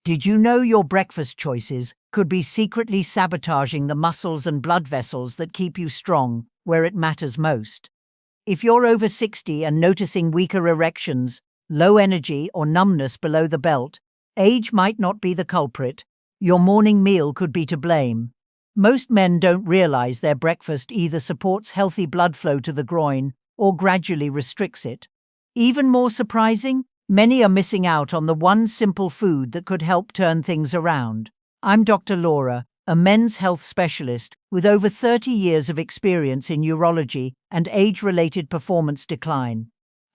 Did you know your breakfast choices could be secretly sabotaging the muscles and blood vessels that keep you strong where it matters most? If you're over 60 and noticing weaker erections, low energy, or numbness below the belt, age might not be the culprit. Your morning meal could be to blame. Most men don't realize their breakfast either supports healthy blood flow to the groin or gradually restricts it. Even more surprising, many are missing out on the one simple food that could help turn things around. I'm Dr. Laura, a men's health specialist with over 30 years of experience in urology and age-related performance decline.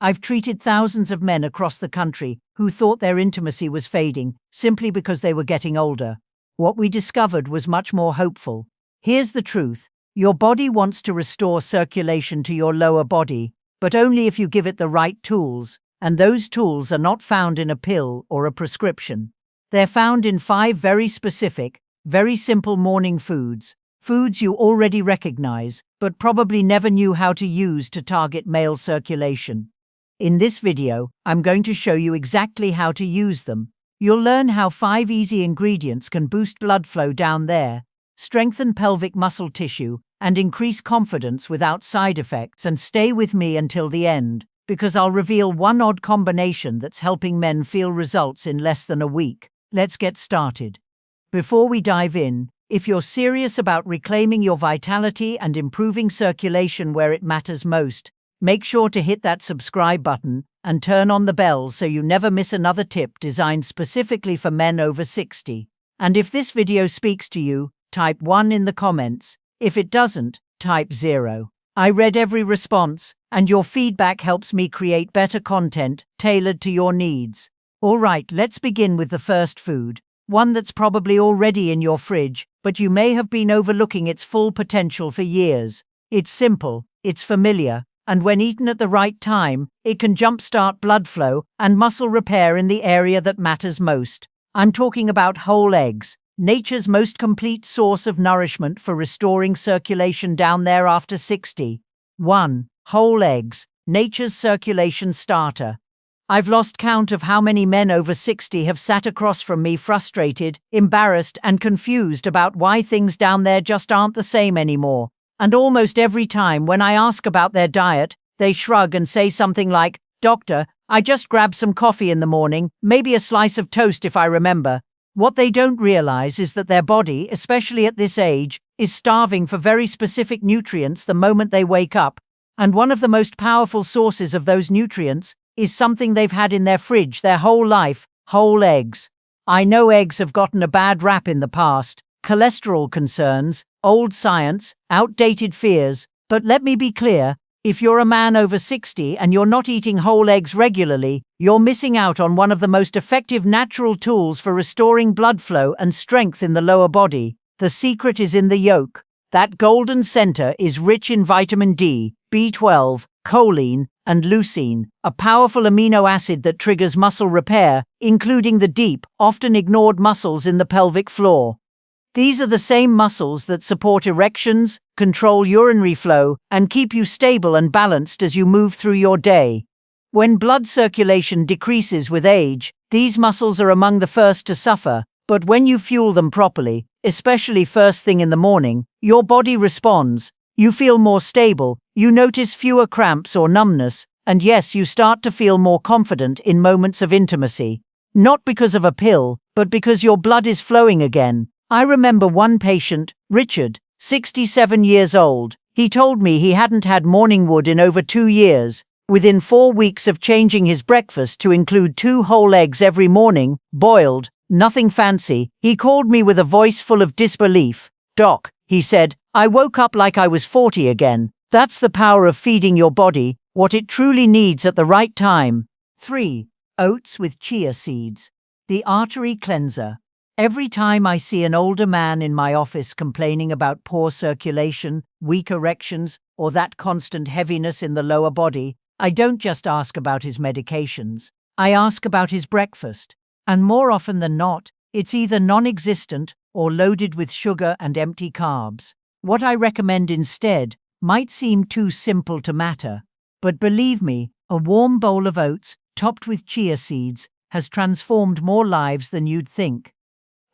I've treated thousands of men across the country who thought their intimacy was fading simply because they were getting older. What we discovered was much more hopeful. Here's the truth. Your body wants to restore circulation to your lower body, but only if you give it the right tools, and those tools are not found in a pill or a prescription. They're found in 5 very specific, very simple morning foods you already recognize, but probably never knew how to use to target male circulation. In this video, I'm going to show you exactly how to use them. You'll learn how 5 easy ingredients can boost blood flow down there, strengthen pelvic muscle tissue, and increase confidence without side effects. And stay with me until the end, because I'll reveal one odd combination that's helping men feel results in less than a week. Let's get started. Before we dive in, if you're serious about reclaiming your vitality and improving circulation where it matters most, make sure to hit that subscribe button and turn on the bell so you never miss another tip designed specifically for men over 60. And if this video speaks to you, type 1 in the comments. If it doesn't, type 0. I read every response, and your feedback helps me create better content tailored to your needs. All right, let's begin with the first food, one that's probably already in your fridge, but you may have been overlooking its full potential for years. It's simple, it's familiar, and when eaten at the right time, it can jumpstart blood flow and muscle repair in the area that matters most. I'm talking about whole eggs, nature's most complete source of nourishment for restoring circulation down there after 60. 1. Whole eggs, nature's circulation starter. I've lost count of how many men over 60 have sat across from me frustrated, embarrassed, and confused about why things down there just aren't the same anymore. And almost every time when I ask about their diet, they shrug and say something like, "Doctor, I just grabbed some coffee in the morning, maybe a slice of toast if I remember." What they don't realize is that their body, especially at this age, is starving for very specific nutrients the moment they wake up. And one of the most powerful sources of those nutrients is something they've had in their fridge their whole life: whole eggs. I know eggs have gotten a bad rap in the past, cholesterol concerns, old science, outdated fears, but let me be clear, if you're a man over 60 and you're not eating whole eggs regularly, you're missing out on one of the most effective natural tools for restoring blood flow and strength in the lower body. The secret is in the yolk. That golden center is rich in vitamin D, B12, choline, and leucine, a powerful amino acid that triggers muscle repair, including the deep, often ignored muscles in the pelvic floor. These are the same muscles that support erections, control urinary flow, and keep you stable and balanced as you move through your day. When blood circulation decreases with age, these muscles are among the first to suffer, but when you fuel them properly, especially first thing in the morning, your body responds. You feel more stable, you notice fewer cramps or numbness, and yes, you start to feel more confident in moments of intimacy. Not because of a pill, but because your blood is flowing again. I remember one patient, Richard, 67 years old. He told me he hadn't had morning wood in over 2 years. Within 4 weeks of changing his breakfast to include 2 whole eggs every morning, boiled, nothing fancy, he called me with a voice full of disbelief. "Doc," he said, "I woke up like I was 40 again." That's the power of feeding your body what it truly needs at the right time. 3. Oats with chia seeds, the artery cleanser. Every time I see an older man in my office complaining about poor circulation, weak erections, or that constant heaviness in the lower body, I don't just ask about his medications. I ask about his breakfast. And more often than not, it's either non-existent or loaded with sugar and empty carbs. What I recommend instead might seem too simple to matter, but believe me, a warm bowl of oats, topped with chia seeds, has transformed more lives than you'd think.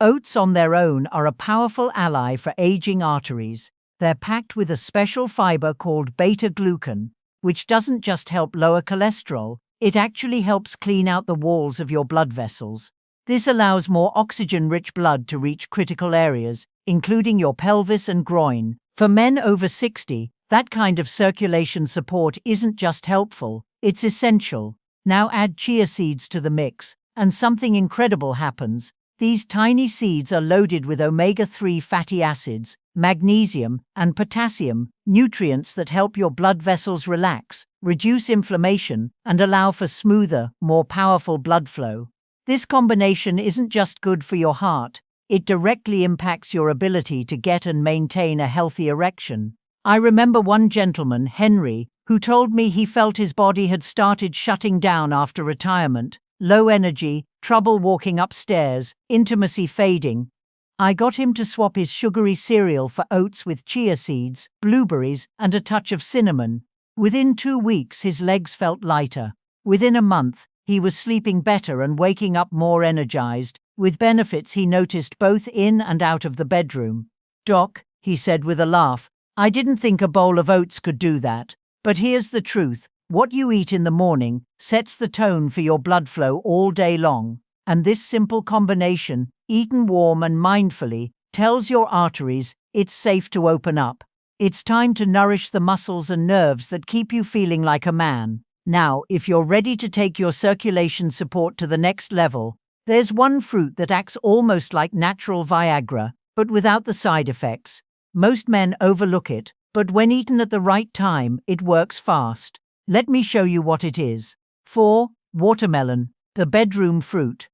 Oats on their own are a powerful ally for aging arteries. They're packed with a special fiber called beta-glucan, which doesn't just help lower cholesterol, it actually helps clean out the walls of your blood vessels. This allows more oxygen-rich blood to reach critical areas, including your pelvis and groin. For men over 60, that kind of circulation support isn't just helpful, it's essential. Now add chia seeds to the mix, and something incredible happens. These tiny seeds are loaded with omega-3 fatty acids, magnesium, and potassium, nutrients that help your blood vessels relax, reduce inflammation, and allow for smoother, more powerful blood flow. This combination isn't just good for your heart, it directly impacts your ability to get and maintain a healthy erection. I remember one gentleman, Henry, who told me he felt his body had started shutting down after retirement, low energy, trouble walking upstairs, intimacy fading. I got him to swap his sugary cereal for oats with chia seeds, blueberries, and a touch of cinnamon. Within 2 weeks, his legs felt lighter. Within a month, he was sleeping better and waking up more energized, with benefits he noticed both in and out of the bedroom. "Doc," he said with a laugh, "I didn't think a bowl of oats could do that. But here's the truth. What you eat in the morning sets the tone for your blood flow all day long. And this simple combination, eaten warm and mindfully, tells your arteries it's safe to open up. It's time to nourish the muscles and nerves that keep you feeling like a man." Now, if you're ready to take your circulation support to the next level, there's one fruit that acts almost like natural Viagra, but without the side effects. Most men overlook it, but when eaten at the right time, it works fast. Let me show you what it is. 4. Watermelon, the bedroom fruit.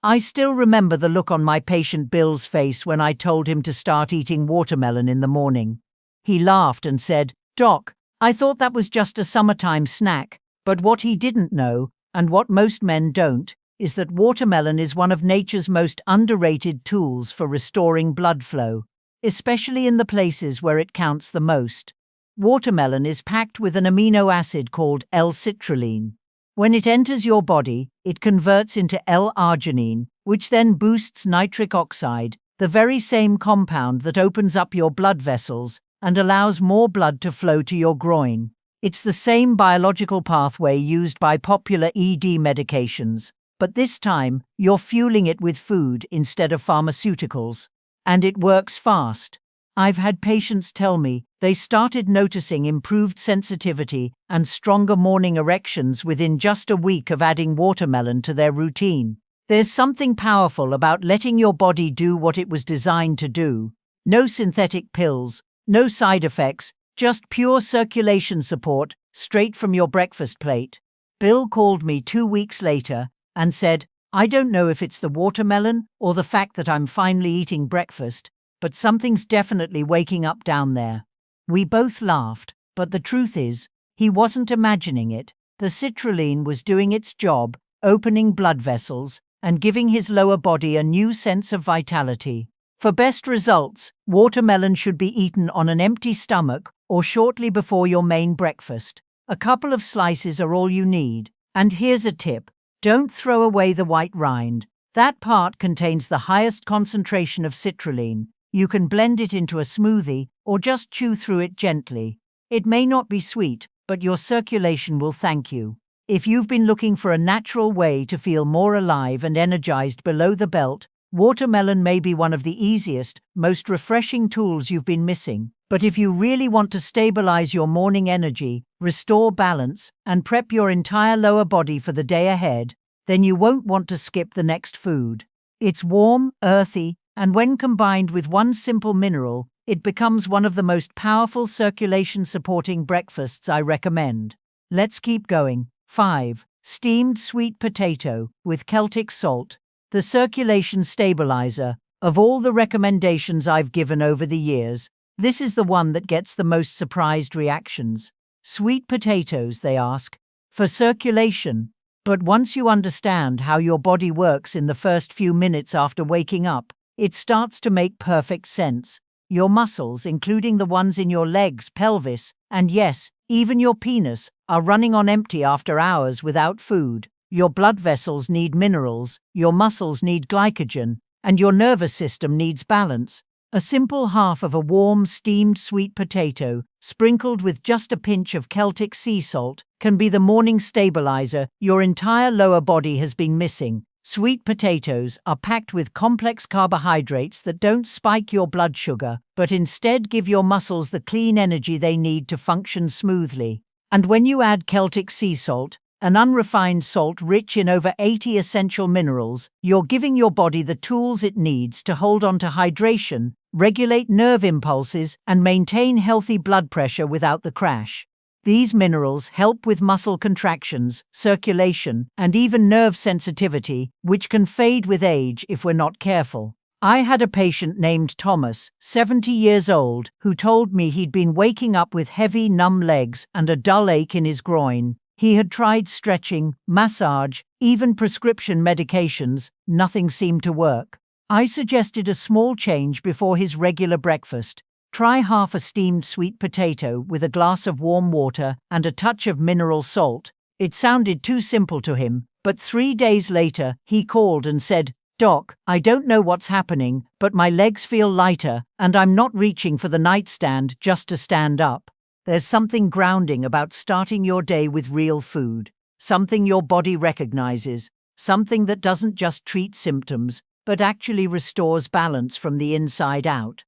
I still remember the look on my patient Bill's face when I told him to start eating watermelon in the morning. He laughed and said, "Doc, I thought that was just a summertime snack." But what he didn't know, and what most men don't, is that watermelon is one of nature's most underrated tools for restoring blood flow, especially in the places where it counts the most. Watermelon is packed with an amino acid called L-citrulline. When it enters your body, it converts into L-arginine, which then boosts nitric oxide, the very same compound that opens up your blood vessels and allows more blood to flow to your groin. It's the same biological pathway used by popular ED medications, but this time you're fueling it with food instead of pharmaceuticals. And it works fast. I've had patients tell me they started noticing improved sensitivity and stronger morning erections within just a week of adding watermelon to their routine. There's something powerful about letting your body do what it was designed to do. No synthetic pills, no side effects, just pure circulation support straight from your breakfast plate. Bill called me 2 weeks later and said, "I don't know if it's the watermelon or the fact that I'm finally eating breakfast, but something's definitely waking up down there." We both laughed, but the truth is, he wasn't imagining it. The citrulline was doing its job, opening blood vessels and giving his lower body a new sense of vitality. For best results, watermelon should be eaten on an empty stomach or shortly before your main breakfast. A couple of slices are all you need. And here's a tip. Don't throw away the white rind. That part contains the highest concentration of citrulline. You can blend it into a smoothie or just chew through it gently. It may not be sweet, but your circulation will thank you. If you've been looking for a natural way to feel more alive and energized below the belt, watermelon may be one of the easiest, most refreshing tools you've been missing. But if you really want to stabilize your morning energy, restore balance, and prep your entire lower body for the day ahead, then you won't want to skip the next food. It's warm, earthy, and when combined with one simple mineral, it becomes one of the most powerful circulation-supporting breakfasts I recommend. Let's keep going. 5. Steamed sweet potato with Celtic salt. The circulation stabilizer. Of all the recommendations I've given over the years, this is the one that gets the most surprised reactions. Sweet potatoes, they ask, for circulation. But once you understand how your body works in the first few minutes after waking up, it starts to make perfect sense. Your muscles, including the ones in your legs, pelvis, and yes, even your penis, are running on empty after hours without food. Your blood vessels need minerals, your muscles need glycogen, and your nervous system needs balance. A simple half of a warm, steamed sweet potato, sprinkled with just a pinch of Celtic sea salt, can be the morning stabilizer your entire lower body has been missing. Sweet potatoes are packed with complex carbohydrates that don't spike your blood sugar, but instead give your muscles the clean energy they need to function smoothly. And when you add Celtic sea salt, an unrefined salt rich in over 80 essential minerals, you're giving your body the tools it needs to hold on to hydration, regulate nerve impulses, and maintain healthy blood pressure without the crash. These minerals help with muscle contractions, circulation, and even nerve sensitivity, which can fade with age if we're not careful. I had a patient named Thomas, 70 years old, who told me he'd been waking up with heavy, numb legs and a dull ache in his groin. He had tried stretching, massage, even prescription medications. Nothing seemed to work. I suggested a small change before his regular breakfast. Try half a steamed sweet potato with a glass of warm water and a touch of mineral salt. It sounded too simple to him, but 3 days later, he called and said, "Doc, I don't know what's happening, but my legs feel lighter and I'm not reaching for the nightstand just to stand up." There's something grounding about starting your day with real food, something your body recognizes, something that doesn't just treat symptoms, but actually restores balance from the inside out.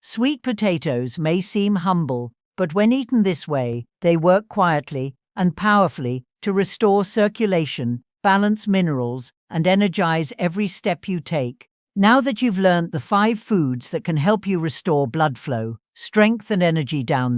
Sweet potatoes may seem humble, but when eaten this way, they work quietly and powerfully to restore circulation, balance minerals, and energize every step you take. Now that you've learned the 5 foods that can help you restore blood flow, strength, and energy down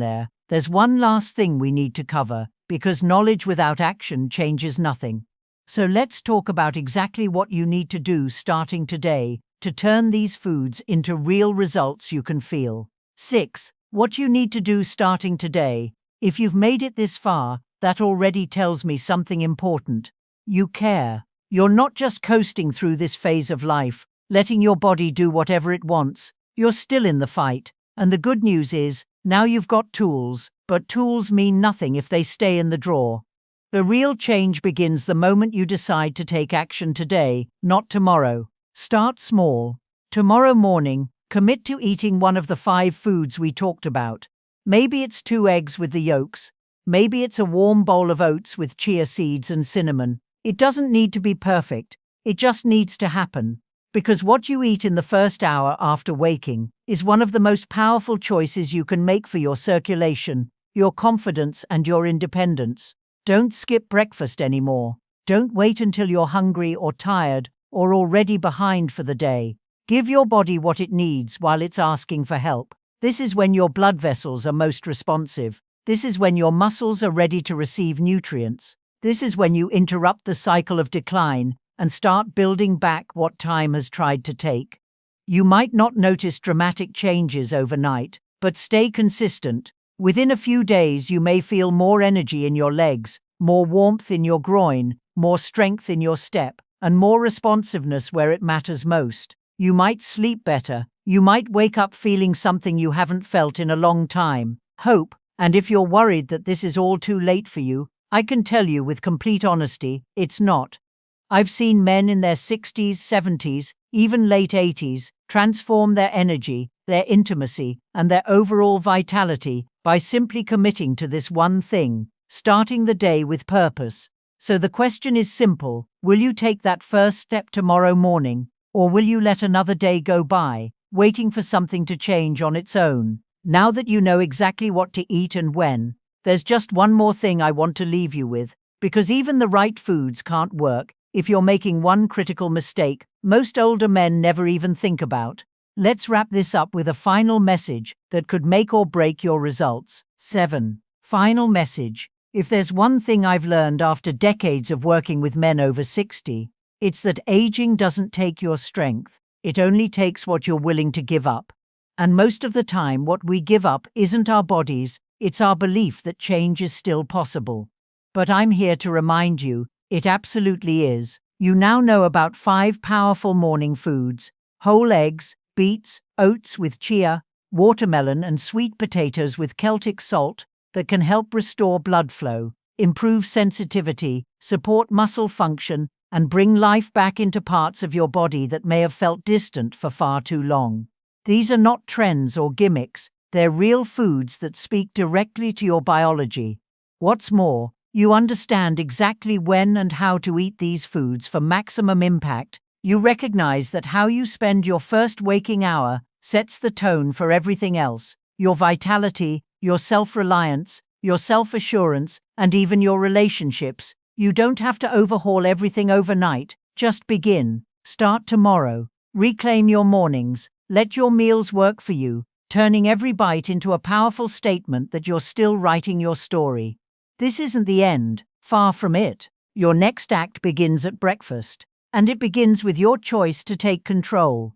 there's one last thing we need to cover, because knowledge without action changes nothing. So let's talk about exactly what you need to do starting today to turn these foods into real results you can feel. 6. What you need to do starting today. If you've made it this far, that already tells me something important. You care. You're not just coasting through this phase of life, letting your body do whatever it wants. You're still in the fight. And the good news is, now you've got tools, but tools mean nothing if they stay in the drawer. The real change begins the moment you decide to take action today, not tomorrow. Start small. Tomorrow morning, commit to eating one of the 5 foods we talked about. Maybe it's 2 eggs with the yolks. Maybe it's a warm bowl of oats with chia seeds and cinnamon. It doesn't need to be perfect. It just needs to happen. Because what you eat in the first hour after waking is one of the most powerful choices you can make for your circulation, your confidence, and your independence. Don't skip breakfast anymore. Don't wait until you're hungry or tired or already behind for the day. Give your body what it needs while it's asking for help. This is when your blood vessels are most responsive. This is when your muscles are ready to receive nutrients. This is when you interrupt the cycle of decline and start building back what time has tried to take. You might not notice dramatic changes overnight, but stay consistent. Within a few days, you may feel more energy in your legs, more warmth in your groin, more strength in your step, and more responsiveness where it matters most. You might sleep better. You might wake up feeling something you haven't felt in a long time, hope. And if you're worried that this is all too late for you, I can tell you with complete honesty, it's not. I've seen men in their 60s, 70s, even late 80s, transform their energy, their intimacy, and their overall vitality by simply committing to this one thing, starting the day with purpose. So the question is simple: will you take that first step tomorrow morning, or will you let another day go by, waiting for something to change on its own? Now that you know exactly what to eat and when, there's just one more thing I want to leave you with, because even the right foods can't work if you're making one critical mistake most older men never even think about. Let's wrap this up with a final message that could make or break your results. 7. Final message. If there's one thing I've learned after decades of working with men over 60, it's that aging doesn't take your strength. It only takes what you're willing to give up. And most of the time, what we give up isn't our bodies, it's our belief that change is still possible. But I'm here to remind you, it absolutely is. You now know about 5 powerful morning foods: whole eggs, beets, oats with chia, watermelon, and sweet potatoes with Celtic salt that can help restore blood flow. improve sensitivity, support muscle function, and bring life back into parts of your body that may have felt distant for far too long. These are not trends or gimmicks, they're real foods that speak directly to your biology. What's more, you understand exactly when and how to eat these foods for maximum impact. You recognize that how you spend your first waking hour sets the tone for everything else: your vitality, your self-reliance, your self-assurance, and even your relationships. You don't have to overhaul everything overnight. Just begin. Start tomorrow. Reclaim your mornings. Let your meals work for you, turning every bite into a powerful statement that you're still writing your story. This isn't the end. Far from it. Your next act begins at breakfast. And it begins with your choice to take control.